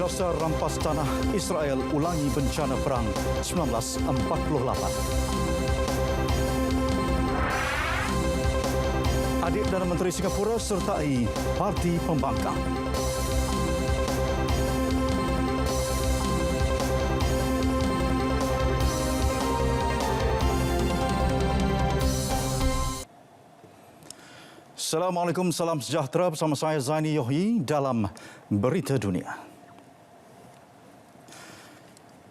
Dasar rampas tanah Israel ulangi bencana perang 1948. Adik Perdana Menteri Singapura sertai Parti Pembangkang. Assalamualaikum, salam sejahtera bersama saya Zaini Yohi dalam Berita Dunia.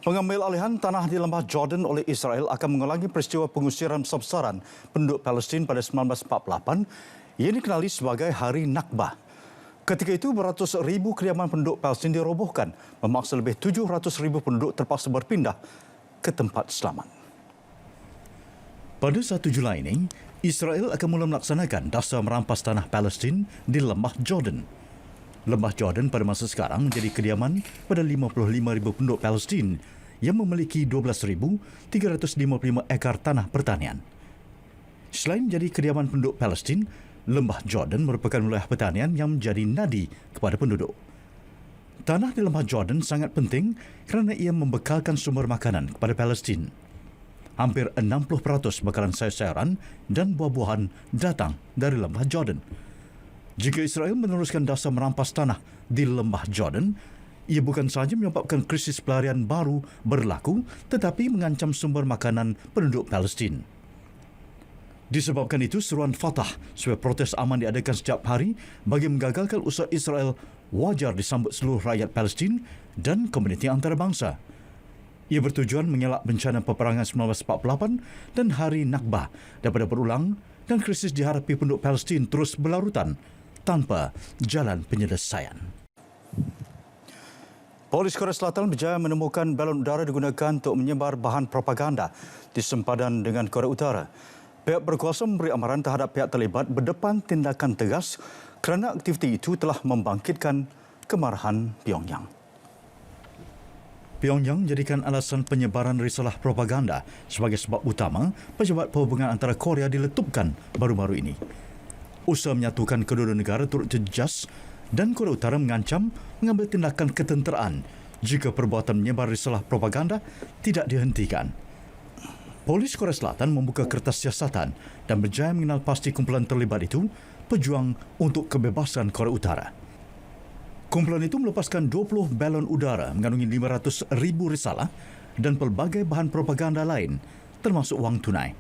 Pengambil alihan tanah di lembah Jordan oleh Israel akan mengulangi peristiwa pengusiran besar-besaran penduduk Palestin pada 1948 yang dikenali sebagai Hari Nakbah. Ketika itu, beratus ribu kediaman penduduk Palestin dirobohkan, memaksa lebih 700,000 penduduk terpaksa berpindah ke tempat selamat. Pada 1 Julai ini, Israel akan mula melaksanakan dasar merampas tanah Palestin di lembah Jordan. Lembah Jordan pada masa sekarang menjadi kediaman pada 55,000 penduduk Palestin yang memiliki 12,355 ekar tanah pertanian. Selain menjadi kediaman penduduk Palestin, lembah Jordan merupakan wilayah pertanian yang menjadi nadi kepada penduduk. Tanah di lembah Jordan sangat penting kerana ia membekalkan sumber makanan kepada Palestin. Hampir 60% bekalan sayur-sayuran dan buah-buahan datang dari lembah Jordan. Jika Israel meneruskan dasar merampas tanah di lembah Jordan, ia bukan sahaja menyebabkan krisis pelarian baru berlaku, tetapi mengancam sumber makanan penduduk Palestin. Disebabkan itu, seruan Fatah supaya protes aman diadakan setiap hari bagi menggagalkan usaha Israel wajar disambut seluruh rakyat Palestin dan komuniti antarabangsa. Ia bertujuan mengelak bencana peperangan 1948 dan Hari Nakbah daripada berulang dan krisis dihadapi penduduk Palestin terus berlarutan tanpa jalan penyelesaian. Polis Korea Selatan berjaya menemukan balon udara digunakan untuk menyebar bahan propaganda di sempadan dengan Korea Utara. Pihak berkuasa memberi amaran terhadap pihak terlibat berdepan tindakan tegas kerana aktiviti itu telah membangkitkan kemarahan Pyongyang. Pyongyang jadikan alasan penyebaran risalah propaganda sebagai sebab utama pejabat perhubungan antara Korea diletupkan baru-baru ini. Usaha menyatukan kedua negara turut terjejas dan Korea Utara mengancam mengambil tindakan ketenteraan jika perbuatan menyebar risalah propaganda tidak dihentikan. Polis Korea Selatan membuka kertas siasatan dan berjaya mengenal pasti kumpulan terlibat itu pejuang untuk kebebasan Korea Utara. Kumpulan itu melepaskan 20 balon udara mengandungi 500,000 risalah dan pelbagai bahan propaganda lain, termasuk wang tunai.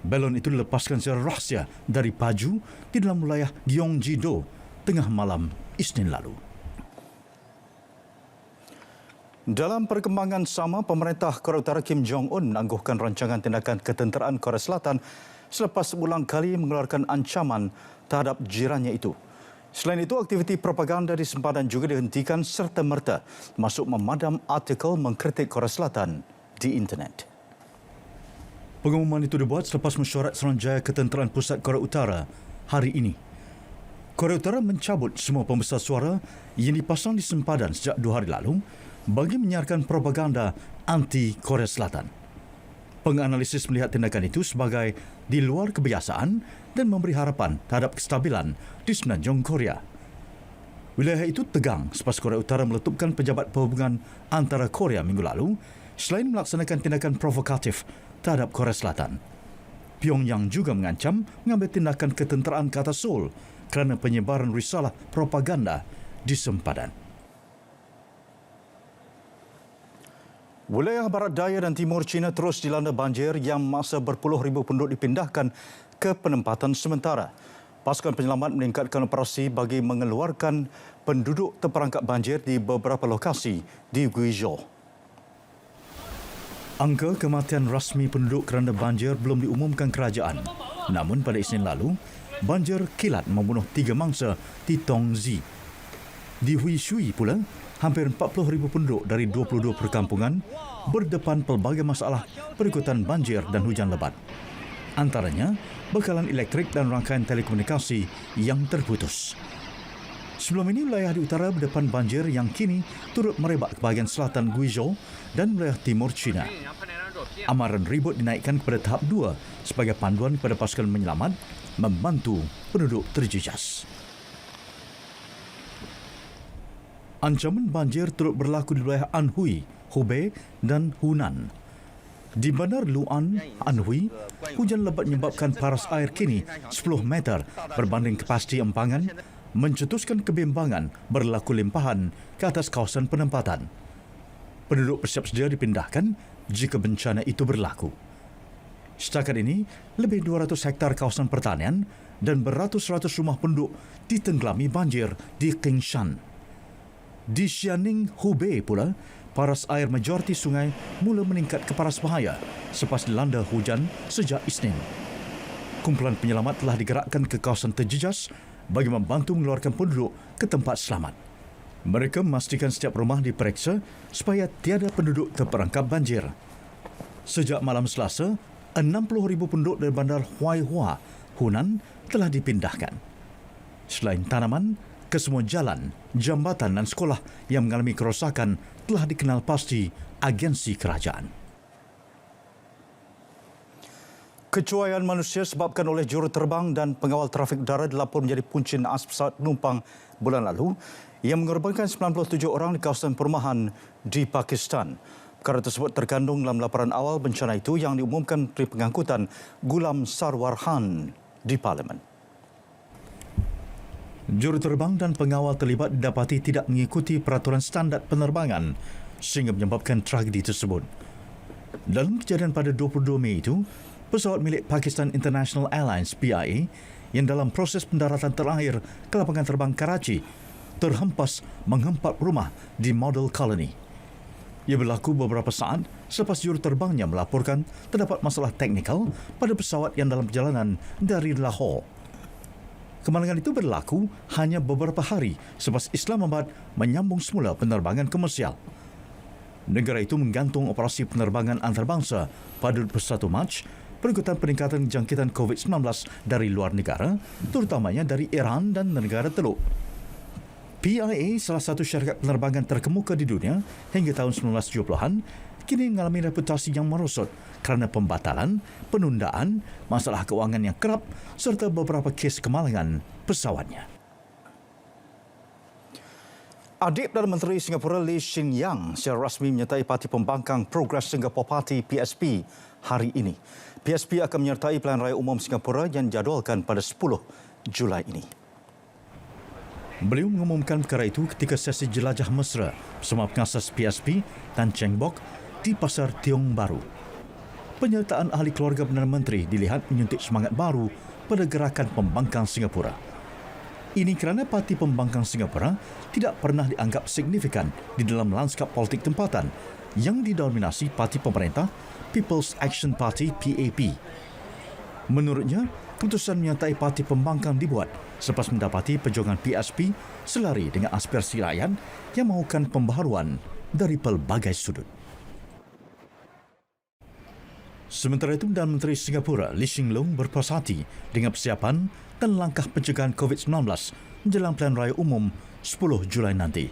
Balon itu dilepaskan secara rahsia dari Paju di dalam wilayah Gyeonggi-do tengah malam Isnin lalu. Dalam perkembangan sama, pemerintah Korea Utara Kim Jong-un menangguhkan rancangan tindakan ketenteraan Korea Selatan selepas berulang kali mengeluarkan ancaman terhadap jirannya itu. Selain itu, aktiviti propaganda di sempadan juga dihentikan serta-merta, termasuk memadam artikel mengkritik Korea Selatan di internet. Pengumuman itu dibuat selepas mesyuarat Suruhanjaya Ketenteraan Pusat Korea Utara hari ini. Korea Utara mencabut semua pembesar suara yang dipasang di sempadan sejak 2 hari lalu bagi menyiarkan propaganda anti Korea Selatan. Penganalisis melihat tindakan itu sebagai di luar kebiasaan dan memberi harapan terhadap kestabilan di semenanjung Korea. Wilayah itu tegang selepas Korea Utara meletupkan pejabat perhubungan antara Korea minggu lalu selain melaksanakan tindakan provokatif terhadap Korea Selatan. Pyongyang juga mengancam mengambil tindakan ketenteraan ke atas Seoul kerana penyebaran risalah propaganda di sempadan. Wilayah barat daya dan timur China terus dilanda banjir yang memaksa berpuluh ribu penduduk dipindahkan ke penempatan sementara. Pasukan penyelamat meningkatkan operasi bagi mengeluarkan penduduk terperangkap banjir di beberapa lokasi di Guizhou. Angka kematian rasmi penduduk kerana banjir belum diumumkan kerajaan. Namun pada Isnin lalu, banjir kilat membunuh 3 mangsa di Tongzi. Di Huishui pula, hampir 40,000 penduduk dari 22 perkampungan berdepan pelbagai masalah berikutan banjir dan hujan lebat. Antaranya, bekalan elektrik dan rangkaian telekomunikasi yang terputus. Sebelum ini, wilayah di utara berdepan banjir yang kini turut merebak ke bahagian selatan Guizhou dan wilayah timur China. Amaran ribut dinaikkan kepada tahap 2 sebagai panduan kepada pasukan penyelamat membantu penduduk terjejas. Ancaman banjir turut berlaku di wilayah Anhui, Hubei dan Hunan. Di bandar Lu'an, Anhui, hujan lebat menyebabkan paras air kini 10 meter berbanding kapasiti empangan, mencetuskan kebimbangan berlaku limpahan ke atas kawasan penempatan. Penduduk bersiap sedia dipindahkan jika bencana itu berlaku. Setakat ini, lebih 200 hektar kawasan pertanian dan beratus-ratus rumah penduduk ditenggelami banjir di Qingshan. Di Xianing, Hubei pula, paras air majoriti sungai mula meningkat ke paras bahaya selepas dilanda hujan sejak Isnin. Kumpulan penyelamat telah digerakkan ke kawasan terjejas bagi membantu mengeluarkan penduduk ke tempat selamat. Mereka memastikan setiap rumah diperiksa supaya tiada penduduk terperangkap banjir. Sejak malam Selasa, 60,000 penduduk dari bandar Huaihua, Hunan telah dipindahkan. Selain tanaman, kesemua jalan, jambatan dan sekolah yang mengalami kerosakan telah dikenal pasti agensi kerajaan. Kecuaian manusia sebabkan oleh juruterbang dan pengawal trafik udara dilaporkan menjadi punca naas pesawat penumpang bulan lalu yang mengorbankan 97 orang di kawasan perumahan di Pakistan. Perkara tersebut terkandung dalam laporan awal bencana itu yang diumumkan Menteri Pengangkutan Ghulam Sarwar Khan di Parlimen. Juruterbang dan pengawal terlibat didapati tidak mengikuti peraturan standard penerbangan sehingga menyebabkan tragedi tersebut. Dalam kejadian pada 22 Mei itu, pesawat milik Pakistan International Airlines PIA yang dalam proses pendaratan terakhir ke lapangan terbang Karachi terhempas menghempap rumah di Model Colony. Ia berlaku beberapa saat selepas juruterbangnya melaporkan terdapat masalah teknikal pada pesawat yang dalam perjalanan dari Lahore. Kemalangan itu berlaku hanya beberapa hari selepas Islamabad menyambung semula penerbangan komersial. Negara itu menggantung operasi penerbangan antarabangsa pada 21 Mac berikutan peningkatan jangkitan COVID-19 dari luar negara, terutamanya dari Iran dan negara Teluk. PIA, salah satu syarikat penerbangan terkemuka di dunia hingga tahun 1970-an, kini mengalami reputasi yang merosot kerana pembatalan, penundaan, masalah keuangan yang kerap serta beberapa kes kemalangan pesawatnya. Adik Perdana Menteri Singapura Lee Hsien Loong secara rasmi menyertai Parti Pembangkang Progress Singapore Party PSP hari ini. PSP akan menyertai Pilihan Raya Umum Singapura yang dijadualkan pada 10 Julai ini. Beliau mengumumkan perkara itu ketika sesi jelajah mesra bersama pengasas PSP Tan Cheng Bock di Pasar Tiong Bahru. Penyertaan ahli keluarga Perdana Menteri dilihat menyuntik semangat baru pada gerakan pembangkang Singapura. Ini kerana Parti Pembangkang Singapura tidak pernah dianggap signifikan di dalam lanskap politik tempatan yang didominasi Parti Pemerintah People's Action Party PAP. Menurutnya, keputusan menyertai Parti Pembangkang dibuat selepas mendapati perjuangan PSP selari dengan aspirasi rakyat yang mahukan pembaharuan dari pelbagai sudut. Sementara itu, Perdana Menteri Singapura Lee Hsien Loong berpuas hati dengan persiapan dan langkah pencegahan COVID-19 menjelang Pilihan Raya Umum 10 Julai nanti.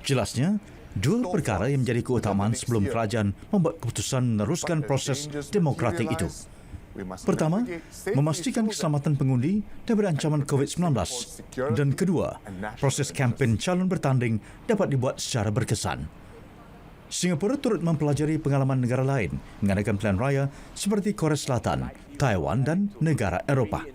Jelasnya, dua perkara yang menjadi keutamaan sebelum kerajaan membuat keputusan meneruskan proses demokratik itu. Pertama, memastikan keselamatan pengundi daripada ancaman COVID-19. Dan kedua, proses kempen calon bertanding dapat dibuat secara berkesan. Singapura turut mempelajari pengalaman negara lain mengadakan pilihan raya seperti Korea Selatan, Taiwan dan negara Eropah.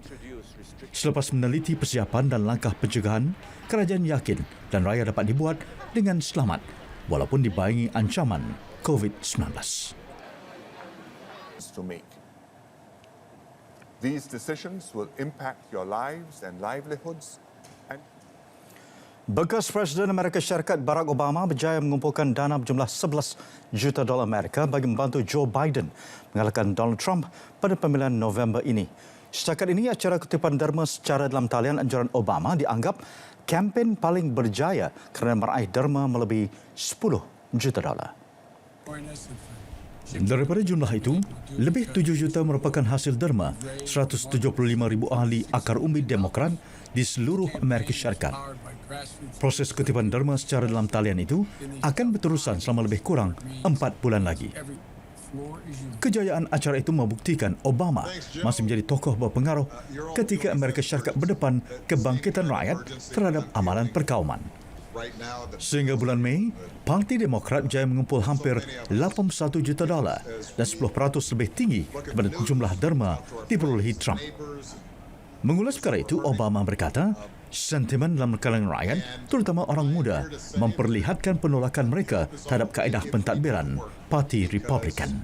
Selepas meneliti persiapan dan langkah pencegahan, kerajaan yakin pilihan raya dapat dibuat dengan selamat walaupun dibayangi ancaman COVID-19. These decisions will impact your lives and livelihoods. Bekas Presiden Amerika Syarikat Barack Obama berjaya mengumpulkan dana berjumlah $11 juta Amerika bagi membantu Joe Biden mengalahkan Donald Trump pada pemilihan November ini. Setakat ini, acara kutipan derma secara dalam talian anjuran Obama dianggap kempen paling berjaya kerana meraih derma melebihi $10 juta. Daripada jumlah itu, lebih 7 juta merupakan hasil derma 175,000 ahli akar umbi Demokrat di seluruh Amerika Syarikat. Proses kutipan derma secara dalam talian itu akan berterusan selama lebih kurang 4 bulan lagi. Kejayaan acara itu membuktikan Obama masih menjadi tokoh berpengaruh ketika Amerika Syarikat berdepan kebangkitan rakyat terhadap amalan perkauman. Sehingga bulan Mei, Parti Demokrat jaya mengumpul hampir $81 juta dan 10% lebih tinggi daripada jumlah derma diperolehi Trump. Mengulas perkara itu, Obama berkata, sentimen dalam kalangan rakyat, terutama orang muda, memperlihatkan penolakan mereka terhadap kaedah pentadbiran Parti Republikan.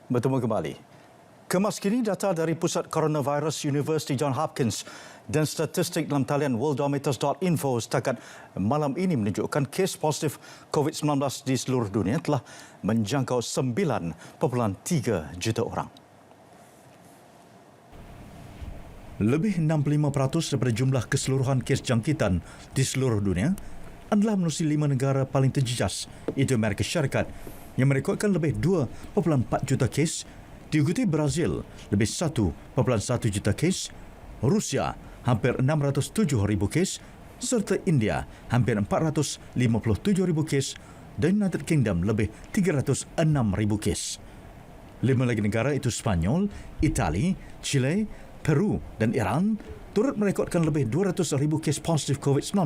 Bertemu kembali. Kemas kini data dari Pusat Coronavirus University Johns Hopkins dan statistik dalam talian worldometers.info setakat malam ini menunjukkan kes positif COVID-19 di seluruh dunia telah menjangkau 9.3 juta orang. Lebih 65% daripada jumlah keseluruhan kes jangkitan di seluruh dunia adalah menerusi 5 negara paling terjejas, iaitu Amerika Syarikat yang merekodkan lebih 2.4 juta kes, diikuti Brazil lebih 1.1 juta kes, Rusia hampir 607,000 kes, serta India hampir 457,000 kes dan United Kingdom lebih 306,000 kes. 5 lagi negara itu Spanyol, Itali, Chile, Peru dan Iran turut merekodkan lebih 200,000 kes positif COVID-19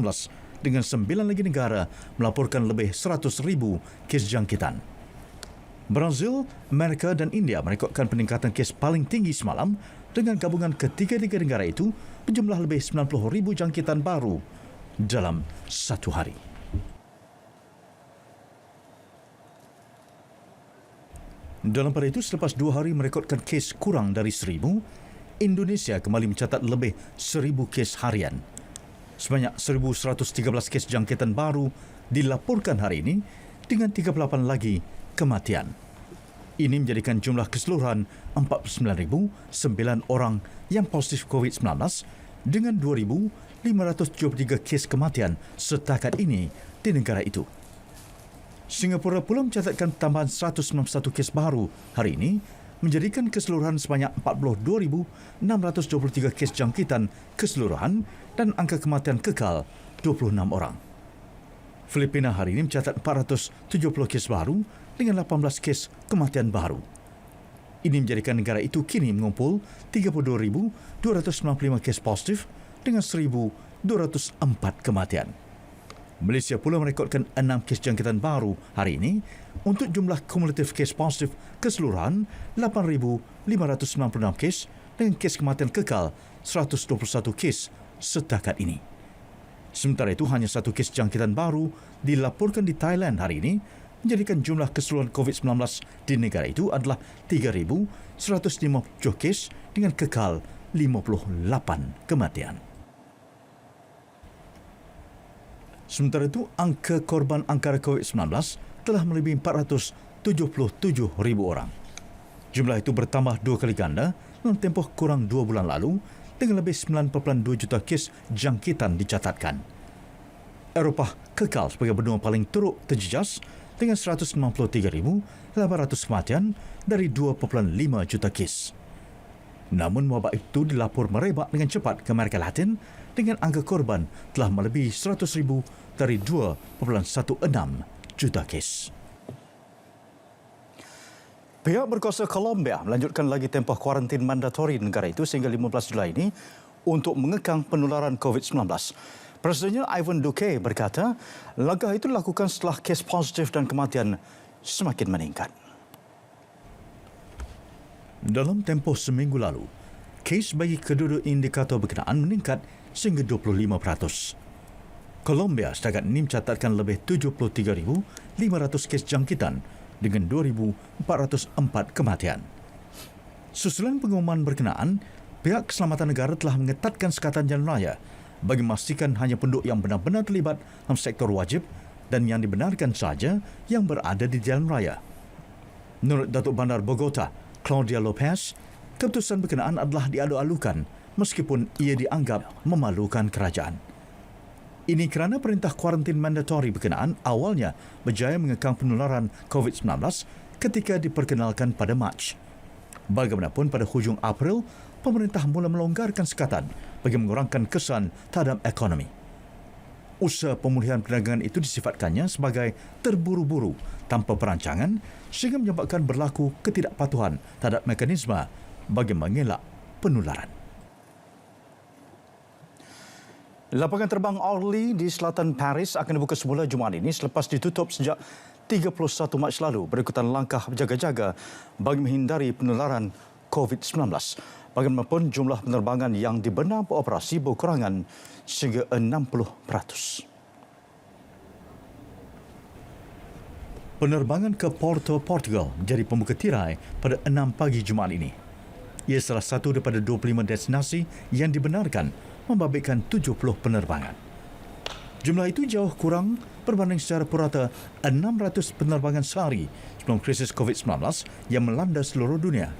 dengan 9 lagi negara melaporkan lebih 100,000 kes jangkitan. Brazil, Amerika dan India merekodkan peningkatan kes paling tinggi semalam dengan gabungan ketiga-tiga negara itu berjumlah lebih 90,000 jangkitan baru dalam satu hari. Dalam pada itu, selepas 2 hari merekodkan kes kurang dari 1,000, Indonesia kembali mencatat lebih 1,000 kes harian. Sebanyak 1,113 kes jangkitan baru dilaporkan hari ini dengan 38 lagi kematian. Ini menjadikan jumlah keseluruhan 49,009 orang yang positif COVID-19 dengan 2,573 kes kematian setakat ini di negara itu. Singapura pula mencatatkan tambahan 161 kes baru hari ini, menjadikan keseluruhan sebanyak 42,623 kes jangkitan keseluruhan dan angka kematian kekal 26 orang. Filipina hari ini mencatat 470 kes baru dengan 18 kes kematian baru. Ini menjadikan negara itu kini mengumpul 32,295 kes positif dengan 1,204 kematian. Malaysia pula merekodkan 6 kes jangkitan baru hari ini untuk jumlah kumulatif kes positif keseluruhan 8,596 kes dengan kes kematian kekal 121 kes setakat ini. Sementara itu, hanya 1 kes jangkitan baru dilaporkan di Thailand hari ini, menjadikan jumlah keseluruhan COVID-19 di negara itu adalah 3,150 kes dengan kekal 58 kematian. Sementara itu, angka korban angkara COVID-19 telah melebihi 477,000 orang. Jumlah itu bertambah 2 kali ganda dalam tempoh kurang 2 bulan lalu dengan lebih 9.2 juta kes jangkitan dicatatkan. Eropah kekal sebagai benua paling teruk terjejas dengan 193,800 kematian dari 2.5 juta kes. Namun wabak itu dilapor merebak dengan cepat ke Amerika Latin dengan angka korban telah melebihi 100,000 dari 2.16 juta kes. Pihak berkuasa Colombia melanjutkan lagi tempoh kuarantin mandatori negara itu sehingga 15 Julai ini untuk mengekang penularan COVID-19. Presidennya Ivan Duque berkata, langkah itu dilakukan setelah kes positif dan kematian semakin meningkat. Dalam tempoh seminggu lalu, kes bagi kedua indikator berkenaan meningkat sehingga 25%. Colombia setakat ini mencatatkan lebih 73,500 kes jangkitan dengan 2,404 kematian. Susulan pengumuman berkenaan, pihak keselamatan negara telah mengetatkan sekatan jalan raya bagi memastikan hanya penduduk yang benar-benar terlibat dalam sektor wajib dan yang dibenarkan saja yang berada di jalan raya. Menurut Datuk Bandar Bogota, Claudia Lopez, keputusan berkenaan adalah dialu-alukan meskipun ia dianggap memalukan kerajaan. Ini kerana perintah kuarantin mandatori berkenaan awalnya berjaya mengekang penularan COVID-19 ketika diperkenalkan pada Mac. Bagaimanapun pada hujung April, pemerintah mula melonggarkan sekatan bagi mengurangkan kesan terhadap ekonomi. Usaha pemulihan perdagangan itu disifatkannya sebagai terburu-buru tanpa perancangan sehingga menyebabkan berlaku ketidakpatuhan terhadap mekanisme bagi mengelak penularan. Lapangan terbang Orly di selatan Paris akan dibuka semula Jumaat ini selepas ditutup sejak 31 Mac lalu berikutan langkah berjaga-jaga bagi menghindari penularan COVID-19. Bagaimanapun jumlah penerbangan yang dibenar beroperasi berkurangan sehingga 60%. Penerbangan ke Porto, Portugal jadi pembuka tirai pada 6 pagi Jumaat ini. Ia salah satu daripada 25 destinasi yang dibenarkan membabitkan 70 penerbangan. Jumlah itu jauh kurang berbanding secara purata 600 penerbangan sehari sebelum krisis COVID-19 yang melanda seluruh dunia.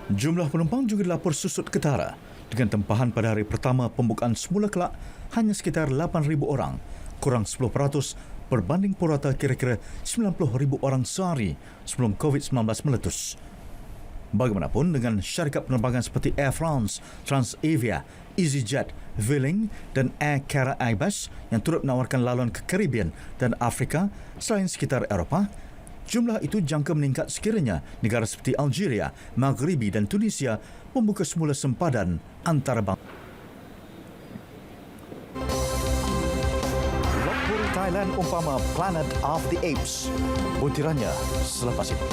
Jumlah penumpang juga dilapor susut ketara dengan tempahan pada hari pertama pembukaan semula kelak hanya sekitar 8,000 orang, kurang 10% berbanding purata kira-kira 90,000 orang sehari sebelum COVID-19 meletus. Bagaimanapun dengan syarikat penerbangan seperti Air France, Transavia, EasyJet, Vueling dan Air Caraïbes yang turut menawarkan laluan ke Caribbean dan Afrika selain sekitar Eropah, jumlah itu jangka meningkat sekiranya negara seperti Algeria, Maghribi dan Tunisia membuka semula sempadan antarabangsa. Lopburi Thailand umpama Planet of the Apes. Butirannya selepas ini.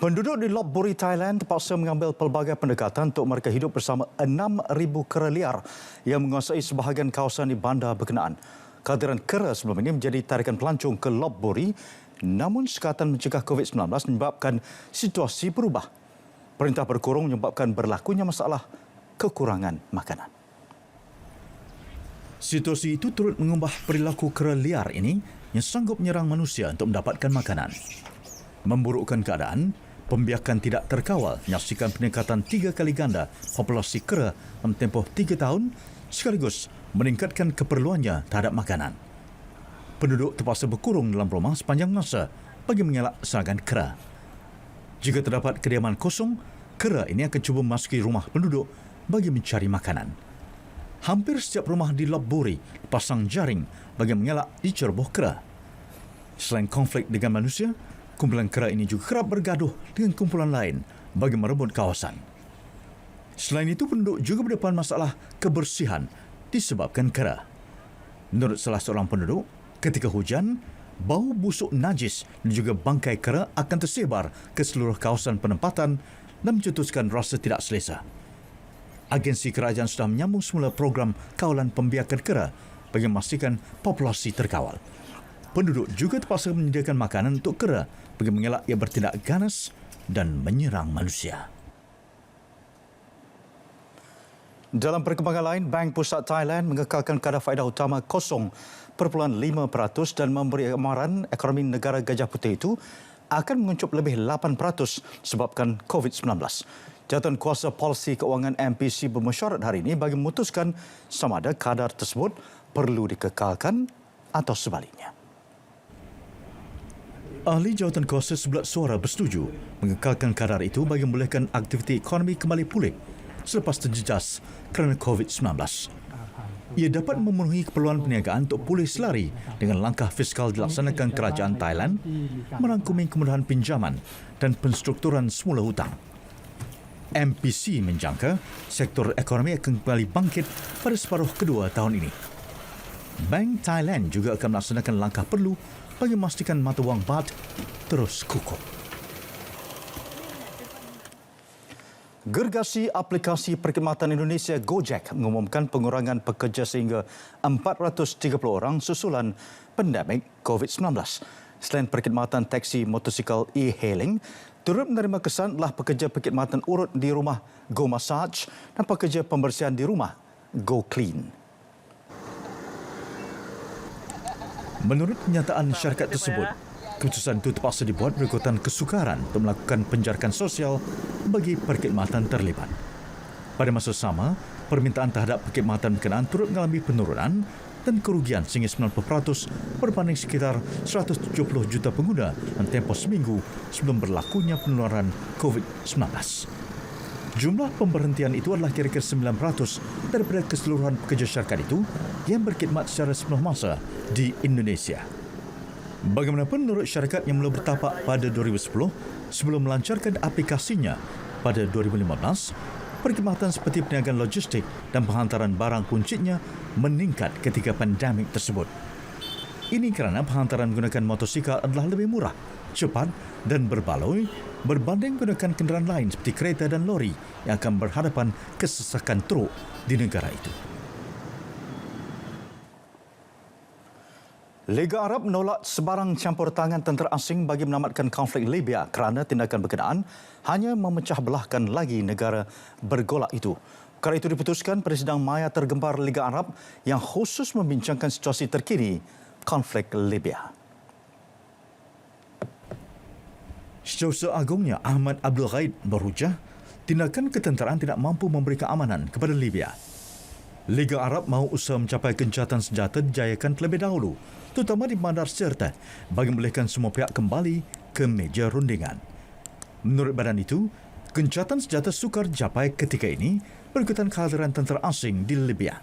Penduduk di Lopburi, Thailand terpaksa mengambil pelbagai pendekatan untuk mereka hidup bersama 6,000 kera liar yang menguasai sebahagian kawasan di bandar berkenaan. Kehadiran kera sebelum ini menjadi tarikan pelancong ke Lopburi, namun sekatan mencegah COVID-19 menyebabkan situasi berubah. Perintah berkurung menyebabkan berlakunya masalah kekurangan makanan. Situasi itu turut mengubah perilaku kera liar ini yang sanggup menyerang manusia untuk mendapatkan makanan. Memburukkan keadaan, pembiakan tidak terkawal menyaksikan peningkatan 3 kali ganda populasi kera dalam tempoh 3 tahun sekaligus meningkatkan keperluannya terhadap makanan. Penduduk terpaksa berkurung dalam rumah sepanjang masa bagi mengelak serangan kera. Jika terdapat kediaman kosong, kera ini akan cuba memasuki rumah penduduk bagi mencari makanan. Hampir setiap rumah di Lopburi pasang jaring bagi mengelak diceroboh kera. Selain konflik dengan manusia, kumpulan kera ini juga kerap bergaduh dengan kumpulan lain bagi merebut kawasan. Selain itu, penduduk juga berdepan masalah kebersihan disebabkan kera. Menurut salah seorang penduduk, ketika hujan, bau busuk najis dan juga bangkai kera akan tersebar ke seluruh kawasan penempatan dan mencetuskan rasa tidak selesa. Agensi kerajaan sudah menyambung semula program kawalan pembiakan kera bagi memastikan populasi terkawal. Penduduk juga terpaksa menyediakan makanan untuk kera bagi mengelak ia bertindak ganas dan menyerang manusia. Dalam perkembangan lain, Bank Pusat Thailand mengekalkan kadar faedah utama 0.5% dan memberi amaran ekonomi negara Gajah Putih itu akan menguncup lebih 8% sebabkan COVID-19. Jawatan Kuasa Polisi Keuangan MPC bermesyuarat hari ini bagi memutuskan sama ada kadar tersebut perlu dikekalkan atau sebaliknya. Ahli jawatan kuasa sebelah suara bersetuju mengekalkan kadar itu bagi membolehkan aktiviti ekonomi kembali pulih selepas terjejas kerana COVID-19. Ia dapat memenuhi keperluan perniagaan untuk pulih selari dengan langkah fiskal dilaksanakan kerajaan Thailand, merangkumi kemudahan pinjaman dan penstrukturan semula hutang. MPC menjangka sektor ekonomi akan kembali bangkit pada separuh kedua tahun ini. Bank Thailand juga akan melaksanakan langkah perlu bagi memastikan mata wang baht terus kukuh. Gergasi aplikasi perkhidmatan Indonesia Gojek mengumumkan pengurangan pekerja sehingga 430 orang susulan pandemik COVID-19. Selain perkhidmatan taksi motosikal e-hailing, turut menerima kesan adalah pekerja perkhidmatan urut di rumah Go Massage dan pekerja pembersihan di rumah Go Clean. Menurut kenyataan syarikat tersebut, keputusan itu terpaksa dibuat berikutan kesukaran untuk melakukan penjarakan sosial bagi perkhidmatan terlibat. Pada masa sama, permintaan terhadap perkhidmatan berkenaan turut mengalami penurunan dan kerugian sehingga 90% berbanding sekitar 170 juta pengguna dalam tempoh seminggu sebelum berlakunya penularan COVID-19. Jumlah pemberhentian itu adalah kira-kira 9% daripada keseluruhan pekerja syarikat itu yang berkhidmat secara sepenuh masa di Indonesia. Bagaimanapun, menurut syarikat yang mula bertapak pada 2010 sebelum melancarkan aplikasinya pada 2015, perkhidmatan seperti perniagaan logistik dan penghantaran barang kuncinya meningkat ketika pandemik tersebut. Ini kerana penghantaran menggunakan motosikal adalah lebih murah, cepat dan berbaloi berbanding menggunakan kenderaan lain seperti kereta dan lori yang akan berhadapan kesesakan teruk di negara itu. Liga Arab menolak sebarang campur tangan tentera asing bagi menamatkan konflik Libya kerana tindakan berkenaan hanya memecah belahkan lagi negara bergolak itu. Perkara itu diputuskan pada sidang maya tergempar Liga Arab yang khusus membincangkan situasi terkini konflik Libya. Setiausaha Agungnya Ahmad Abdul Ghaid berhujah tindakan ketenteraan tidak mampu memberi keamanan kepada Libya. Liga Arab mahu usaha mencapai gencatan senjata dijayakan terlebih dahulu, terutama di Bandar Sirte, bagi membolehkan semua pihak kembali ke meja rundingan. Menurut badan itu, gencatan senjata sukar dicapai ketika ini berikutan kehadiran tentera asing di Libya.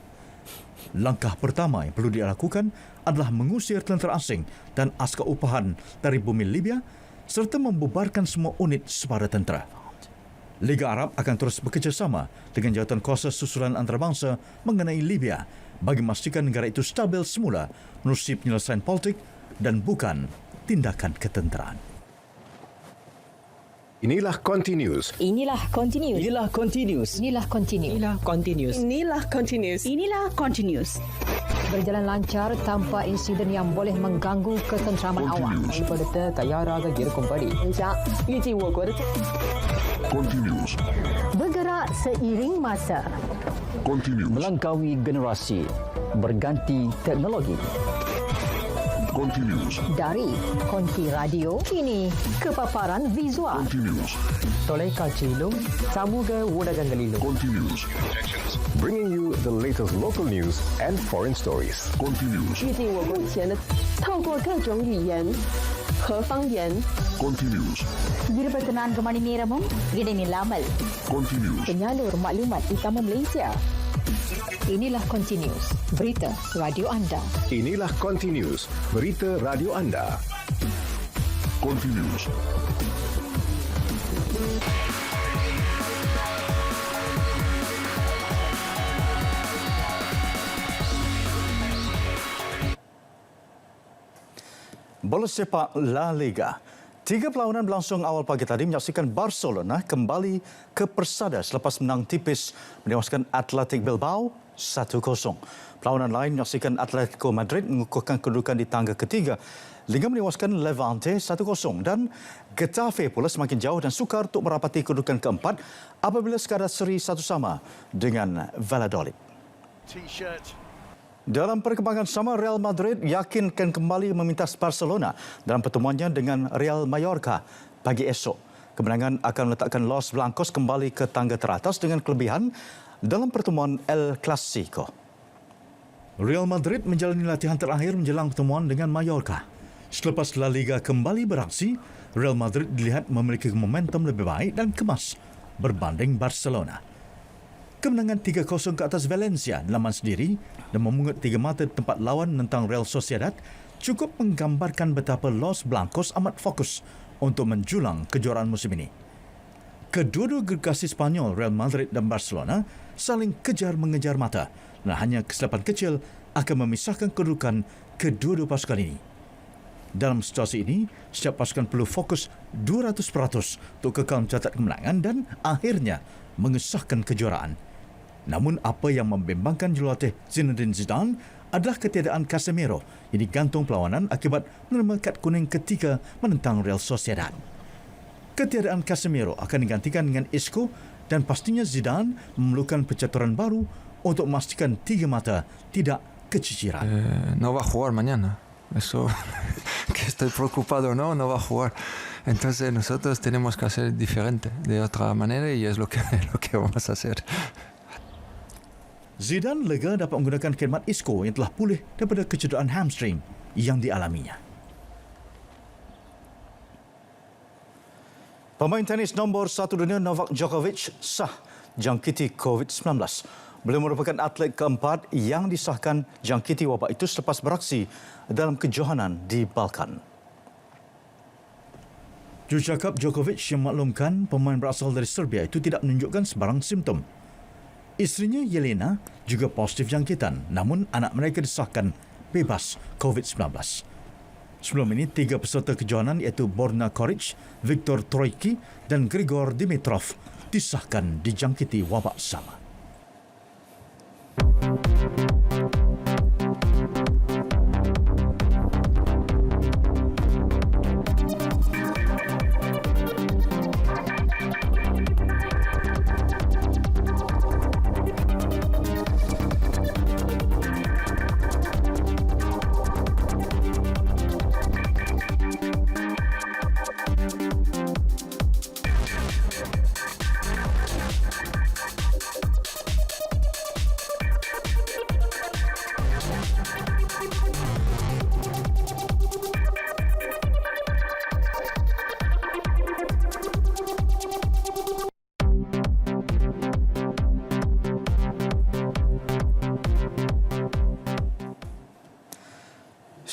Langkah pertama yang perlu dilakukan adalah mengusir tentera asing dan askar upahan dari bumi Libya serta membubarkan semua unit separa tentera. Liga Arab akan terus bekerjasama dengan jawatan kuasa susulan antarabangsa mengenai Libya bagi memastikan negara itu stabil semula menerusi penyelesaian politik dan bukan tindakan ketenteraan. Inilah Continuous. Inilah Continuous. Inilah Continuous. Inilah Continuous. Inilah Continuous. Inilah Continuous. Inilah Continuous. Berjalan lancar tanpa insiden yang boleh mengganggu ketenteraman awak. இப்பொழுது தயாராக இருக்கும்படி 预计我国的 Continuous. Bergerak seiring masa. Continuous. melangkaui generasi, berganti teknologi. Continuous. Dari konti radio kini ke paparan visual. Continuous. தொலைக்காட்சியிலும் சமூக ஊடகங்களிலும் Continuous. Bringing you the latest local news and foreign stories. Continuous. 预计我国目前的透过各种语言和方言 Continuous. 24 மணி நேரமும் இடைநில்லாமல் Continuous. Penyalur maklumat utama Malaysia. Inilah Continuous, berita radio anda. Inilah Continuous, berita radio anda. Continuous. Bola sepak La Liga. 3 perlawanan berlangsung awal pagi tadi menyaksikan Barcelona kembali ke persada selepas menang tipis menewaskan Athletic Bilbao 1-0. Perlawanan lain menyaksikan Atletico Madrid mengukuhkan kedudukan di tangga ketiga hingga menewaskan Levante 1-0 dan Getafe pula semakin jauh dan sukar untuk merapati kedudukan keempat apabila sekadar seri 1-1 dengan Valladolid. Dalam perkembangan sama, Real Madrid yakin akan kembali memintas Barcelona dalam pertemuannya dengan Real Mallorca pagi esok. Kemenangan akan meletakkan Los Blancos kembali ke tangga teratas dengan kelebihan dalam pertemuan El Clasico. Real Madrid menjalani latihan terakhir menjelang pertemuan dengan Mallorca. Selepas La Liga kembali beraksi, Real Madrid dilihat memiliki momentum lebih baik dan kemas berbanding Barcelona. Kemenangan 3-0 ke atas Valencia laman sendiri dan memungut 3 mata di tempat lawan menentang Real Sociedad cukup menggambarkan betapa Los Blancos amat fokus untuk menjulang kejuaraan musim ini. Kedua-dua gergasi Spanyol, Real Madrid dan Barcelona, saling kejar mengejar mata dan hanya kesilapan kecil akan memisahkan kedudukan kedua-dua pasukan ini. Dalam situasi ini, setiap pasukan perlu fokus 200% untuk kekal mencatat kemenangan dan akhirnya mengesahkan kejuaraan. Namun apa yang membimbangkan jurulatih Zinedine Zidane adalah ketiadaan Casemiro yang digantung perlawanan akibat menerima kad kuning ketiga menentang Real Sociedad. Ketiadaan Casemiro akan digantikan dengan Isco dan pastinya Zidane memerlukan percaturan baru untuk memastikan tiga mata tidak keciciran. No va a jugar mañana. Eso, que estoy preocupado o no, no va a jugar. Entonces nosotros tenemos que hacer diferente, de otra manera, y es lo que vamos a hacer. Zidane lega dapat menggunakan khidmat Isco yang telah pulih daripada kecederaan hamstring yang dialaminya. Pemain tenis nombor 1 dunia Novak Djokovic sah jangkiti COVID-19. Beliau merupakan atlet keempat yang disahkan jangkiti wabak itu selepas beraksi dalam kejohanan di Balkan. Jurucakap Djokovic yang maklumkan pemain berasal dari Serbia itu tidak menunjukkan sebarang simptom. Isterinya Yelena juga positif jangkitan, namun anak mereka disahkan bebas COVID-19. Sebelum ini, 3 peserta kejohanan iaitu Borna Koric, Viktor Troicki dan Grigor Dimitrov disahkan dijangkiti wabak sama.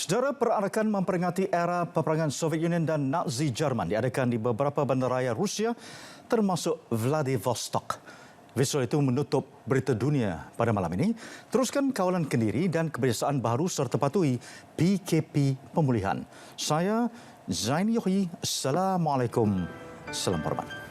Saudara, perarakan memperingati era peperangan Soviet Union dan Nazi Jerman diadakan di beberapa bandaraya Rusia termasuk Vladivostok. Visual itu menutup berita dunia pada malam ini. Teruskan kawalan kendiri dan kebiasaan baru serta patuhi PKP pemulihan. Saya Zaini Yohi. Assalamualaikum. Salam hormat.